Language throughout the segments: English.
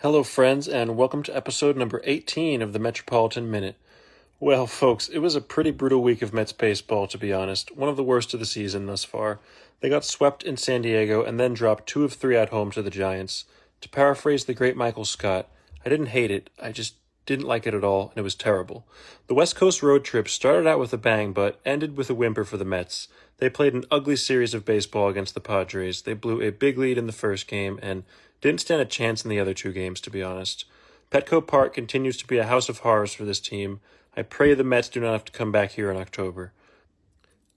Hello, friends, and welcome to episode number 18 of the Metropolitan Minute. Well, folks, it was a pretty brutal week of Mets baseball, to be honest. One of the worst of the season thus far. They got swept in San Diego and then dropped 2 of 3 at home to the Giants. To paraphrase the great Michael Scott, I didn't hate it, I just didn't like it at all, and it was terrible. The West Coast road trip started out with a bang, but ended with a whimper for the Mets. They played an ugly series of baseball against the Padres. They blew a big lead in the first game and didn't stand a chance in the other 2 games, to be honest. Petco Park continues to be a house of horrors for this team. I pray the Mets do not have to come back here in October.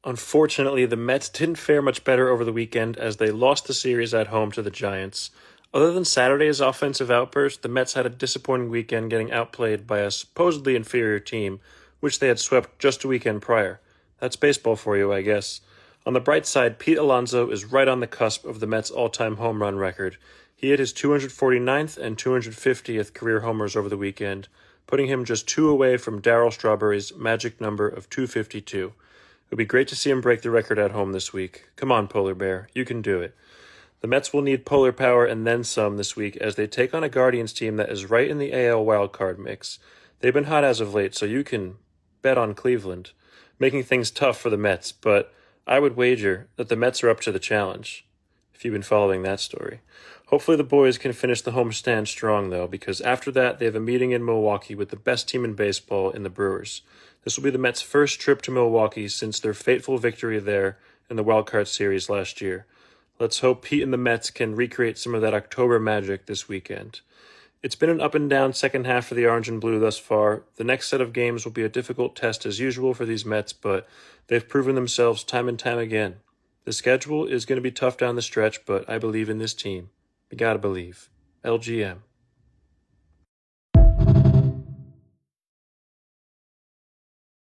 Unfortunately, the Mets didn't fare much better over the weekend as they lost the series at home to the Giants. Other than Saturday's offensive outburst, the Mets had a disappointing weekend getting outplayed by a supposedly inferior team, which they had swept just a weekend prior. That's baseball for you, I guess. On the bright side, Pete Alonso is right on the cusp of the Mets' all-time home run record. He hit his 249th and 250th career homers over the weekend, putting him just 2 away from Darryl Strawberry's magic number of 252. It would be great to see him break the record at home this week. Come on, Polar Bear, you can do it. The Mets will need polar power and then some this week as they take on a Guardians team that is right in the AL wildcard mix. They've been hot as of late, so you can bet on Cleveland, making things tough for the Mets, but I would wager that the Mets are up to the challenge, if you've been following that story. Hopefully the boys can finish the homestand strong, though, because after that they have a meeting in Milwaukee with the best team in baseball in the Brewers. This will be the Mets' first trip to Milwaukee since their fateful victory there in the wildcard series last year. Let's hope Pete and the Mets can recreate some of that October magic this weekend. It's been an up and down second half for the Orange and Blue thus far. The next set of games will be a difficult test as usual for these Mets, but they've proven themselves time and time again. The schedule is going to be tough down the stretch, but I believe in this team. You gotta believe. LGM.